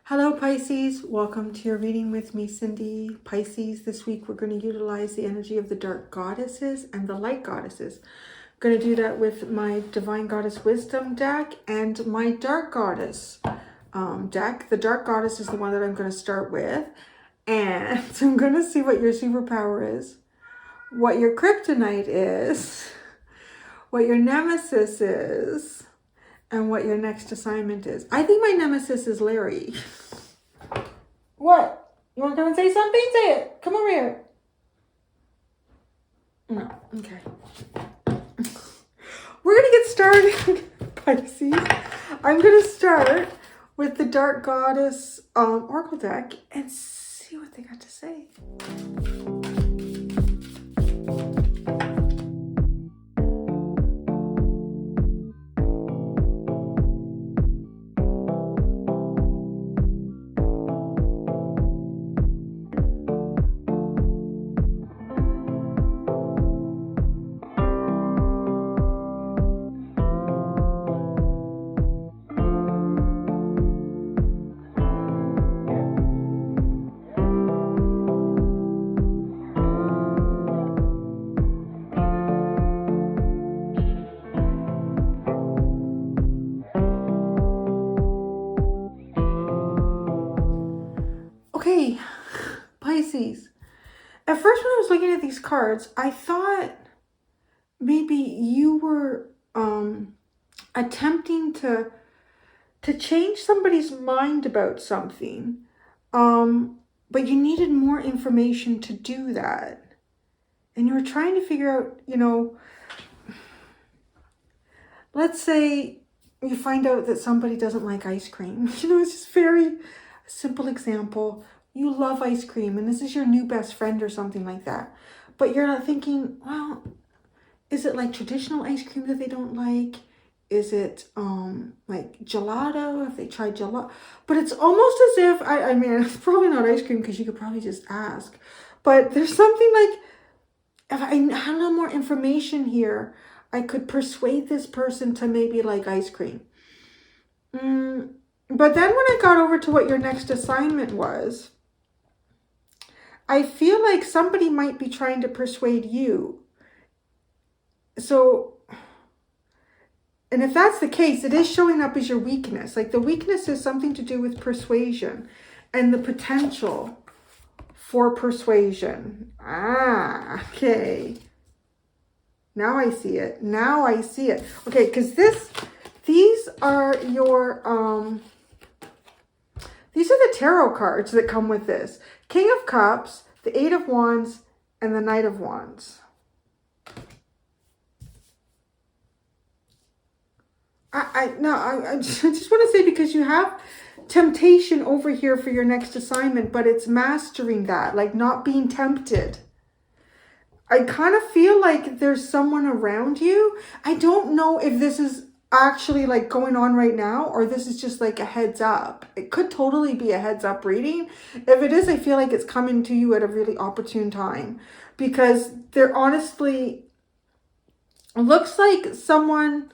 Hello Pisces, welcome to your reading with me, Cindy. Pisces, this week we're going to utilize the energy of the dark goddesses and the light goddesses. I'm going to do that with my Divine Goddess Wisdom deck and my Dark Goddess deck. The Dark Goddess is the one that I'm going to start with, and I'm going to see what your superpower is, what your kryptonite is, what your nemesis is, and what your next assignment is. I think my nemesis is Larry. What? You want to come and say something? Say it. Come over here. No. Okay. We're going to get started, Pisces. I'm going to start with the Dark Goddess Oracle deck and see what they got to say. Okay, Pisces. At first when I was looking at these cards, I thought maybe you were attempting to change somebody's mind about something, but you needed more information to do that. And you were trying to figure out, let's say you find out that somebody doesn't like ice cream. It's just very simple example. You love ice cream and this is your new best friend or something like that. But you're not thinking, well, is it like traditional ice cream that they don't like? Is it like gelato? Have they tried gelato? But it's almost as if, I mean, it's probably not ice cream because you could probably just ask. But there's something like, if I had a little more information here, I could persuade this person to maybe like ice cream. But then when I got over to what your next assignment was, I feel like somebody might be trying to persuade you. So, and if that's the case, it is showing up as your weakness. Like the weakness is something to do with persuasion and the potential for persuasion. Okay. Now I see it. Now I see it. Okay, because these are your, these are the tarot cards that come with this. King of Cups, the Eight of Wands, and the Knight of Wands. I just want to say, because you have temptation over here for your next assignment, but it's mastering that, like not being tempted. I kind of feel like there's someone around you. I don't know if this is actually like going on right now or this is just like a heads up. It could totally be a heads up reading. If it is, I feel like it's coming to you at a really opportune time, because there honestly looks like someone.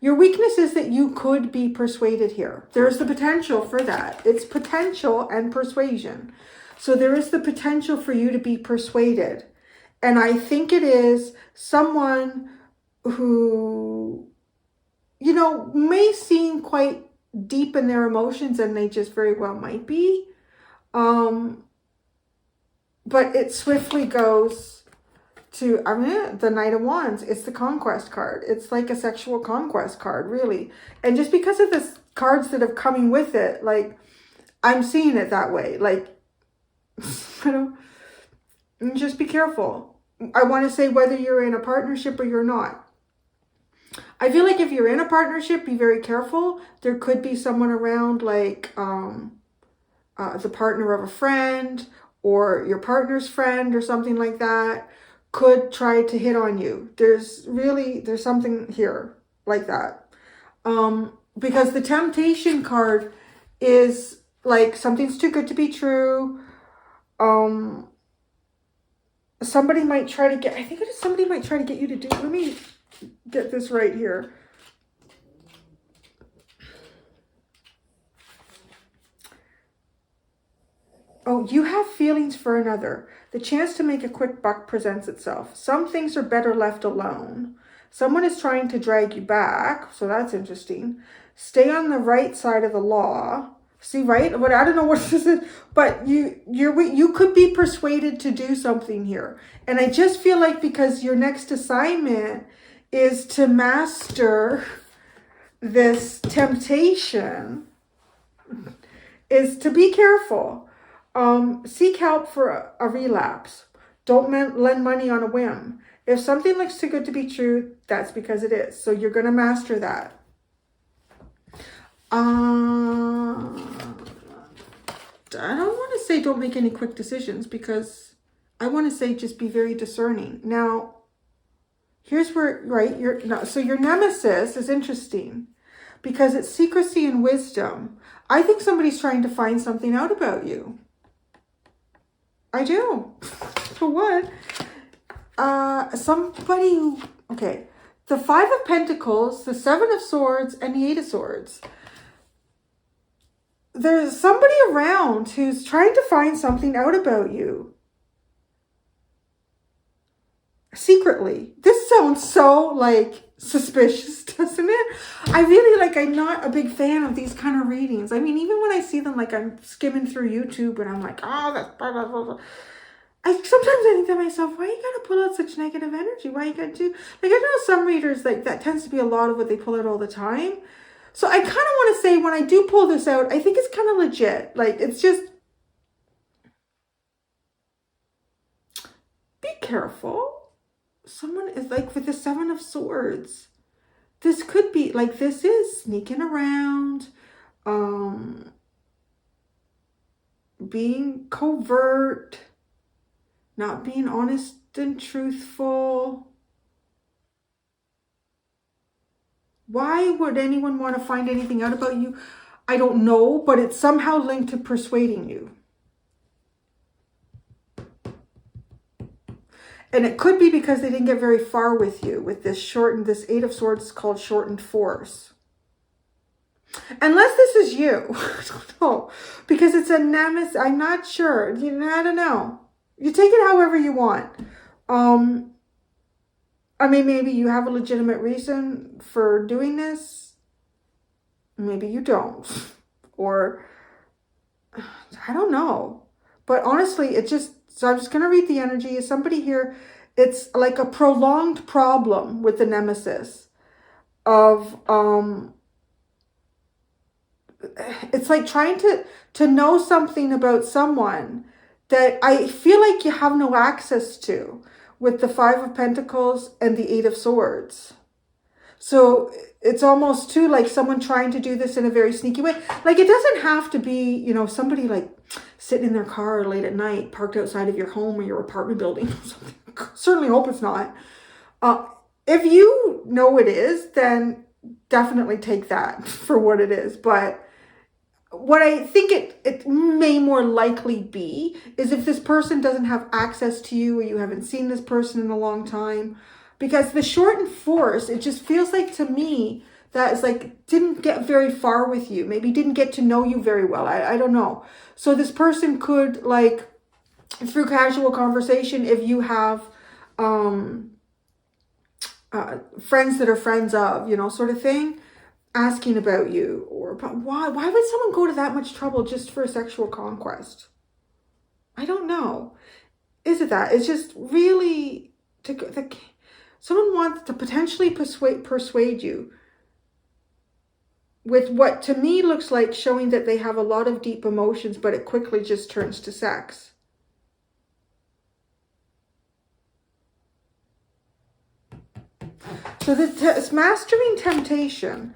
Your weakness is that you could be persuaded here. There's the potential for that. It's potential and persuasion. So there is the potential for you to be persuaded. And I think it is someone who, may seem quite deep in their emotions, and they just very well might be. But it swiftly goes to, the Knight of Wands. It's the conquest card. It's like a sexual conquest card, really. And just because of the cards that have coming with it, like, I'm seeing it that way. Like, just be careful. I want to say whether you're in a partnership or you're not. I feel like if you're in a partnership, be very careful. There could be someone around, like the partner of a friend or your partner's friend or something like that, could try to hit on you. There's something here like that. Because the temptation card is like something's too good to be true. somebody might try to get, I think it is somebody might try to get you to do, let me get this right here. Oh, you have feelings for another. The chance to make a quick buck presents itself. Some things are better left alone. Someone is trying to drag you back, so that's interesting. Stay on the right side of the law. See, right? But I don't know what this is, but you could be persuaded to do something here. And I just feel like because your next assignment is to master this temptation, is to be careful. Seek help for a relapse. Don't lend money on a whim. If something looks too good to be true, that's because it is. So you're going to master that. I don't want to say don't make any quick decisions, because I want to say just be very discerning. Now, here's where, right, so your nemesis is interesting because it's secrecy and wisdom. I think somebody's trying to find something out about you. I do. For what? Somebody who, okay, the 5 of Pentacles, the 7 of Swords, and the 8 of Swords. There's somebody around who's trying to find something out about you. Secretly. This sounds so, like, suspicious, doesn't it? I'm not a big fan of these kind of readings. I mean, even when I see them, like, I'm skimming through YouTube and I'm like, oh, that's blah, blah, blah, blah. Sometimes I think to myself, why you gotta pull out such negative energy? Why you gotta do, like, I know some readers, like, that tends to be a lot of what they pull out all the time. So I kind of want to say, when I do pull this out, I think it's kind of legit. Like, it's just, be careful. Someone is, like, with the 7 of Swords. This could be, like, this is sneaking around, being covert, not being honest and truthful. Why would anyone want to find anything out about you? I don't know, but it's somehow linked to persuading you. And it could be because they didn't get very far with you with this 8 of Swords is called shortened force. Unless this is you. I don't know. Because it's a nemesis. I'm not sure. I don't know. You take it however you want. I mean, maybe you have a legitimate reason for doing this. Maybe you don't. Or, I don't know. But honestly, so I'm just going to read the energy. Is somebody here, it's like a prolonged problem with the nemesis of, it's like trying to know something about someone that I feel like you have no access to with the 5 of Pentacles and the 8 of Swords. So it's almost too like someone trying to do this in a very sneaky way. Like, it doesn't have to be, somebody like sitting in their car late at night, parked outside of your home or your apartment building or something. Certainly hope it's not. If you know it is, then definitely take that for what it is. But what I think it may more likely be is if this person doesn't have access to you, or you haven't seen this person in a long time. Because the shortened force, it just feels like to me that is like, didn't get very far with you. Maybe didn't get to know you very well. I don't know. So this person could, like, through casual conversation, if you have friends that are friends of, sort of thing, asking about you, or why would someone go to that much trouble just for a sexual conquest? I don't know. Is it that? It's just really someone wants to potentially persuade you with what to me looks like showing that they have a lot of deep emotions, but it quickly just turns to sex. So it's mastering temptation.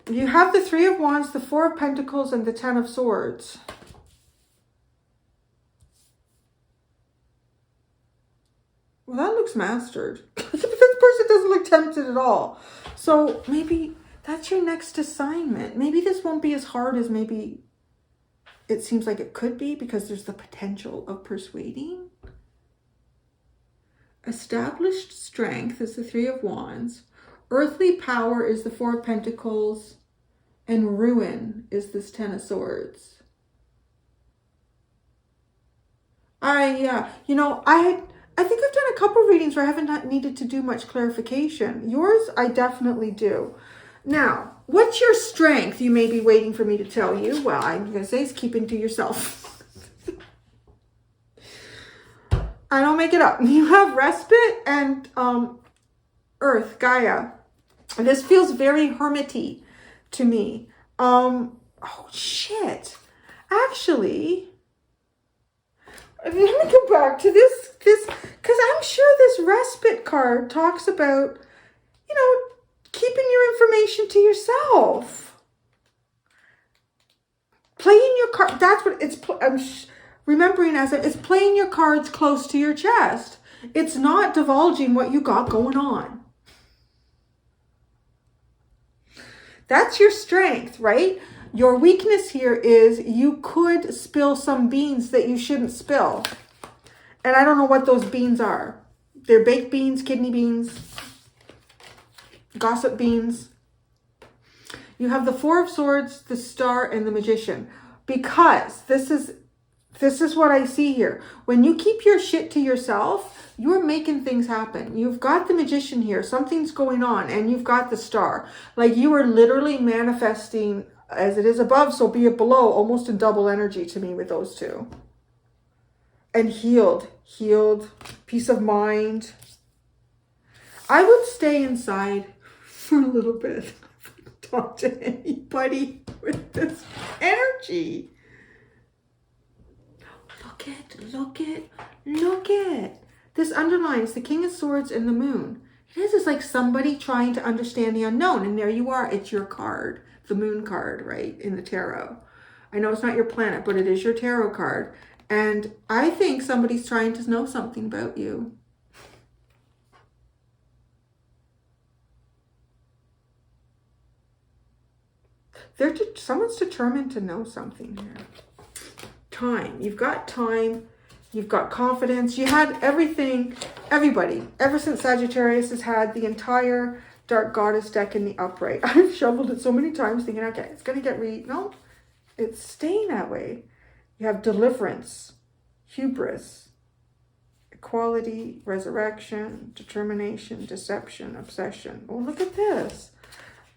You have the 3 of Wands, the 4 of Pentacles, and the 10 of Swords. Well, that looks mastered. This person doesn't look tempted at all. So maybe that's your next assignment. Maybe this won't be as hard as maybe it seems like it could be, because there's the potential of persuading. Established strength is the Three of Wands. Earthly power is the Four of Pentacles. And ruin is this Ten of Swords. You know, I think I've done a couple readings where I haven't needed to do much clarification. Yours, I definitely do. Now, what's your strength? You may be waiting for me to tell you. Well, I'm going to say it's keeping to yourself. I don't make it up. You have respite and Earth, Gaia. This feels very hermity to me. Oh, shit. Actually... Let me go back to this, because I'm sure this respite card talks about, you know, keeping your information to yourself. Playing your card, that's what it's, I'm remembering as it's playing your cards close to your chest. It's not divulging what you got going on. That's your strength, right? Your weakness here is you could spill some beans that you shouldn't spill. And I don't know what those beans are. They're baked beans, kidney beans, gossip beans. You have the Four of Swords, the Star, and the Magician. Because this is what I see here. When you keep your shit to yourself, you're making things happen. You've got the Magician here. Something's going on. And you've got the Star. Like you are literally manifesting... As it is above, so be it below, almost in double energy to me with those two. And healed, peace of mind. I would stay inside for a little bit. Talk to anybody with this energy. Look at. This underlines the King of Swords and the Moon. It is like somebody trying to understand the unknown. And there you are, it's your card. The Moon card, right, in the tarot. I know it's not your planet, but it is your tarot card. And I think somebody's trying to know something about you. Someone's determined to know something here. Time. You've got time. You've got confidence. You had everything, everybody, ever since Sagittarius has had the entire Dark Goddess deck in the upright. I've shuffled it so many times thinking, okay, it's going to get no, it's staying that way. You have deliverance, hubris, equality, resurrection, determination, deception, obsession. Oh, look at this.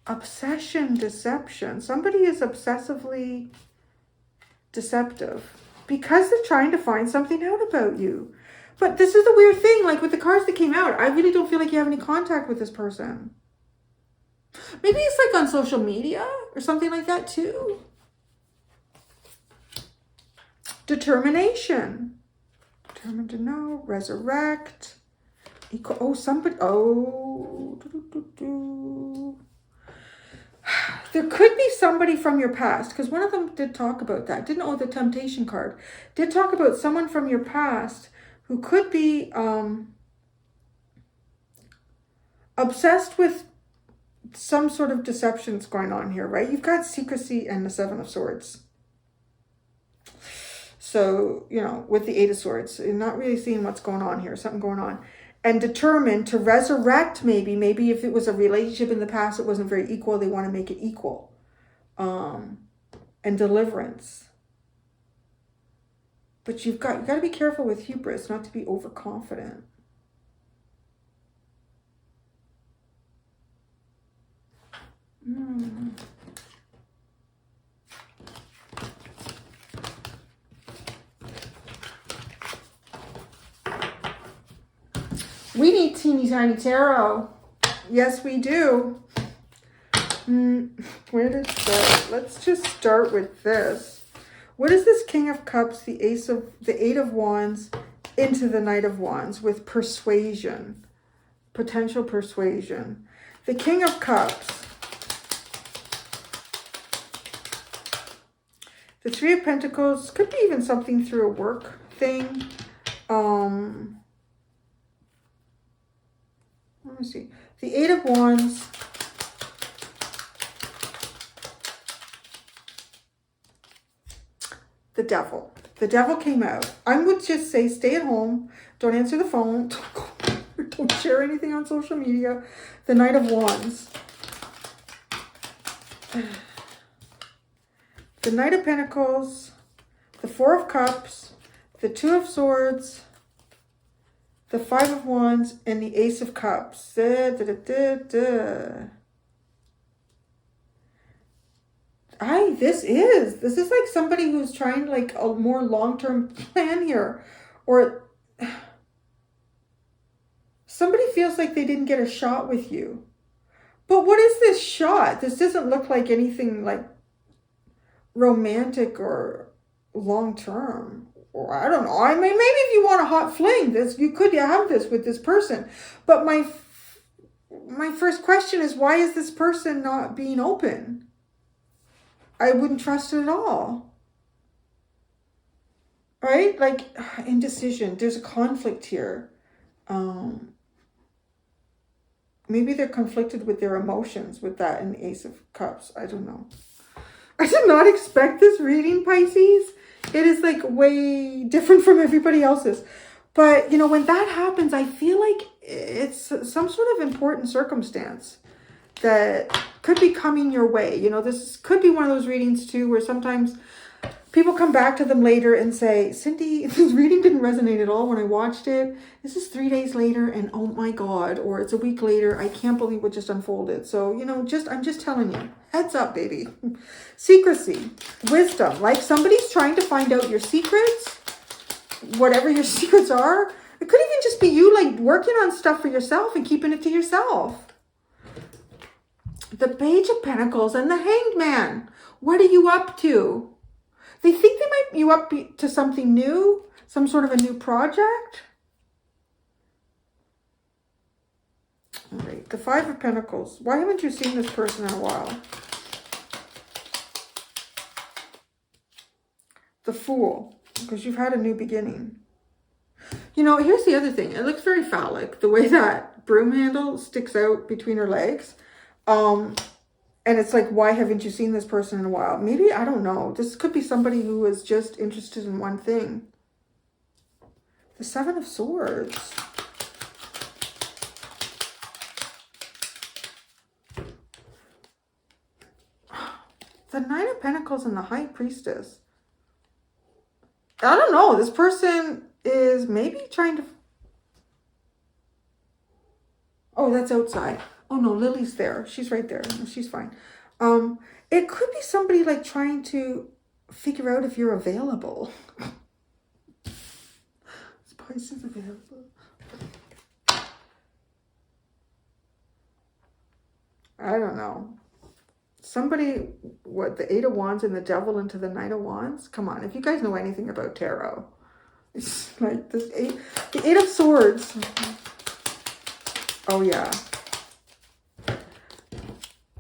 Obsession, deception. Somebody is obsessively deceptive because they're trying to find something out about you. But this is the weird thing, like with the cards that came out, I really don't feel like you have any contact with this person. Maybe it's like on social media or something like that too. Determination. Determined to know. Resurrect. There could be somebody from your past, because one of them did talk about that. The Temptation card did talk about someone from your past who could be obsessed with some sort of deceptions going on here, right? You've got secrecy and the Seven of Swords. So, you know, with the Eight of Swords, you're not really seeing what's going on here, something going on. And determined to resurrect, maybe if it was a relationship in the past, it wasn't very equal, they want to make it equal. And deliverance. But you've got to be careful with hubris, not to be overconfident. We need teeny tiny tarot. Yes, we do. Where to start? Let's just start with this. What is this King of Cups, the Eight of Wands, into the Knight of Wands with persuasion, potential persuasion. The King of Cups, the Three of Pentacles, could be even something through a work thing. Let me see. The Eight of Wands. The Devil. The Devil came out. I would just say stay at home. Don't answer the phone. Don't share anything on social media. The Knight of Wands. The Knight of Pentacles. The Four of Cups. The Two of Swords. The Five of Wands. And the Ace of Cups. This is like somebody who's trying like a more long-term plan here, or somebody feels like they didn't get a shot with you. But what is this shot? This doesn't look like anything like romantic or long-term, or I don't know. I mean, maybe if you want a hot fling, you could have this with this person. But my first question is, why is this person not being open? I wouldn't trust it at all. Right? Like, indecision. There's a conflict here. Maybe they're conflicted with their emotions with that and the Ace of Cups. I don't know. I did not expect this reading, Pisces. It is like way different from everybody else's. But, you know, when that happens, I feel like it's some sort of important circumstance that could be coming your way. You know, this could be one of those readings too, where sometimes people come back to them later and say, Cindy, this reading didn't resonate at all when I watched it. This is 3 days later and oh my God, or it's a week later. I can't believe what just unfolded. So, you know, I'm just telling you, heads up, baby. Secrecy, wisdom, like somebody's trying to find out your secrets, whatever your secrets are. It could even just be you like working on stuff for yourself and keeping it to yourself. The Page of Pentacles and the Hanged Man. What are you up to? They think they might be up to something new, some sort of a new project. All right, the Five of Pentacles. Why haven't you seen this person in a while? The Fool, because you've had a new beginning. You know, here's the other thing. It looks very phallic, the way that broom handle sticks out between her legs. And it's like, why haven't you seen this person in a while? Maybe, I don't know. This could be somebody who is just interested in one thing. The Seven of Swords. The Knight of Pentacles and the High Priestess. I don't know. This person is maybe trying to... Oh, that's outside. Oh no, Lily's there. She's right there. She's fine. It could be somebody like trying to figure out if you're available. Is Pisces available? I don't know. Somebody, what, the Eight of Wands and the Devil into the Knight of Wands? Come on, if you guys know anything about tarot. It's like this the Eight of Swords. Oh yeah.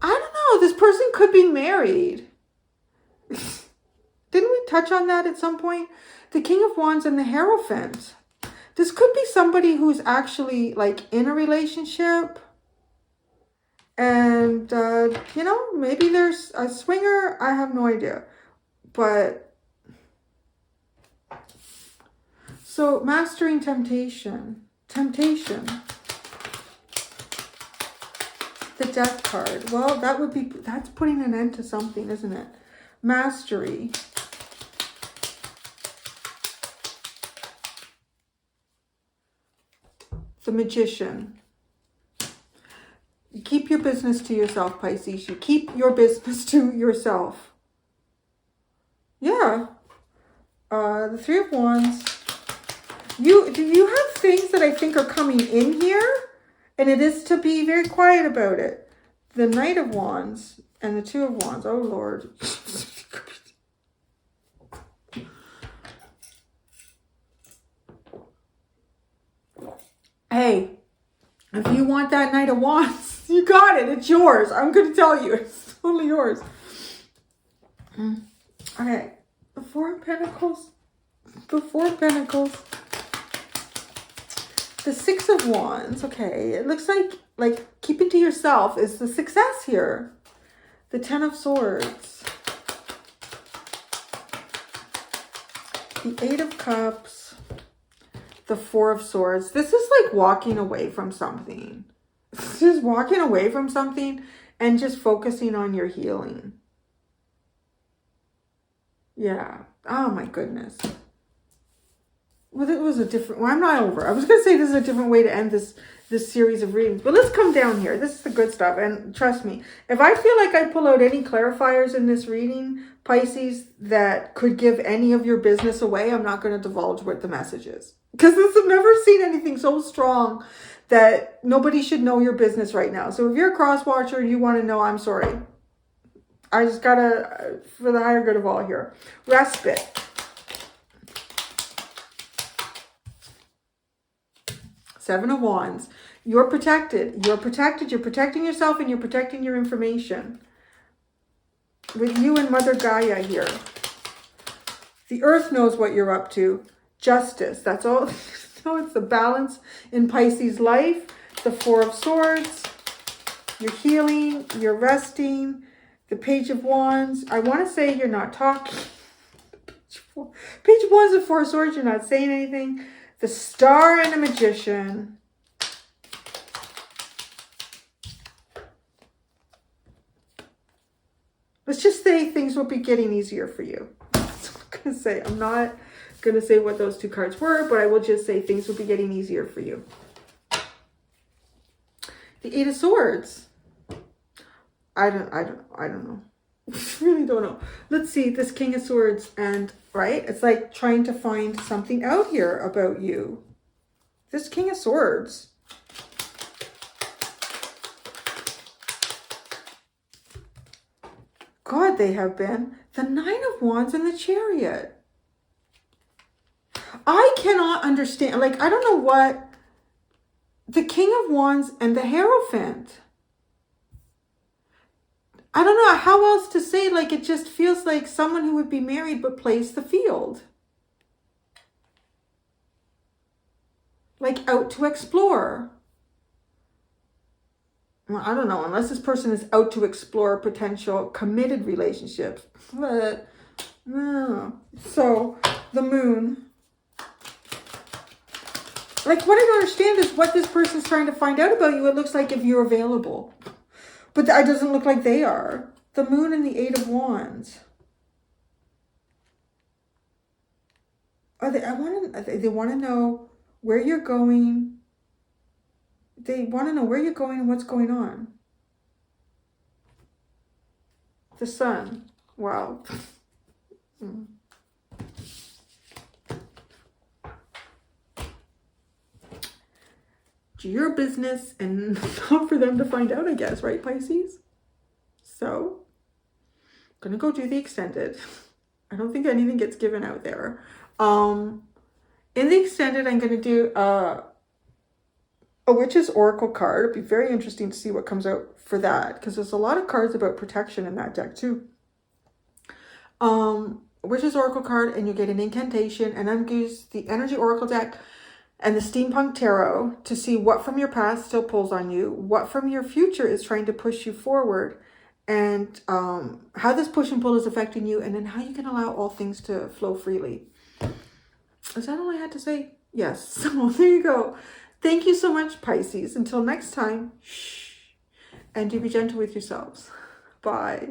I don't know. This person could be married. Didn't we touch on that at some point? The King of Wands and the Hierophant. This could be somebody who's actually like in a relationship. And, you know, maybe there's a swinger. I have no idea. But, so mastering temptation. Temptation. The Death card. Well, that's putting an end to something, isn't it? Mastery. The Magician. You keep your business to yourself, Pisces. You keep your business to yourself. Yeah. The Three of Wands. Do you have things that I think are coming in here? And it is to be very quiet about it. The Knight of Wands and the Two of Wands. Oh, Lord. Hey, if you want that Knight of Wands, you got it. It's yours. I'm going to tell you. It's totally yours. Okay. The Four of Pentacles. The Four of Pentacles. The Six of Wands. Okay. It looks like keeping to yourself is the success here. The Ten of Swords. The Eight of Cups. the Four of Swords. This is like walking away from something. Just walking away from something and just focusing on your healing. Yeah. Oh my goodness. Well, it was a different... Well, I'm not over. I was going to say this is a different way to end this series of readings. But let's come down here. This is the good stuff. And trust me, if I feel like I pull out any clarifiers in this reading, Pisces, that could give any of your business away, I'm not going to divulge what the message is. Because I've never seen anything so strong that nobody should know your business right now. So if you're a cross watcher and you want to know, I'm sorry. I just got to, for the higher good of all here. Respite. Seven of Wands. You're protected. You're protected. You're protecting yourself and you're protecting your information. With you and Mother Gaia here. The earth knows what you're up to. Justice. That's all. So it's the balance in Pisces life. The Four of Swords. You're healing. You're resting. The Page of Wands. I want to say you're not talking. Page of Wands and Four of Swords. You're not saying anything. The Star and the Magician. Let's just say things will be getting easier for you. That's what I'm going to say. I'm not going to say what those two cards were, but I will just say things will be getting easier for you. The Eight of Swords. I don't know. Really don't know. Let's see this King of Swords, and right, it's like trying to find something out here about you. This King of Swords. God, they have been. The Nine of Wands and the Chariot. I cannot understand. Like, I don't know what. The King of Wands and the Hierophant. I don't know how else to say. Like, it just feels like someone who would be married but plays the field. Like, out to explore. Well, I don't know, unless this person is out to explore potential committed relationships. But, no. So, the Moon. Like, what I don't understand is what this person's trying to find out about you. It looks like if you're available. But it doesn't look like they are. The Moon and the Eight of Wands. They want to know where you're going. They want to know where you're going and what's going on. The Sun. Wow. Your business and not for them to find out, I guess, right, Pisces? So, I'm going to go do the extended. I don't think anything gets given out there. In the extended, I'm going to do a Witch's Oracle card. It'll be very interesting to see what comes out for that, because there's a lot of cards about protection in that deck too. Witch's Oracle card, and you get an incantation, and I'm going to use the Energy Oracle deck and the Steampunk Tarot to see what from your past still pulls on you, what from your future is trying to push you forward, and how this push and pull is affecting you, and then how you can allow all things to flow freely. Is that all I had to say? Yes. So there you go. Thank you so much, Pisces. Until next time, shh, and do be gentle with yourselves. Bye.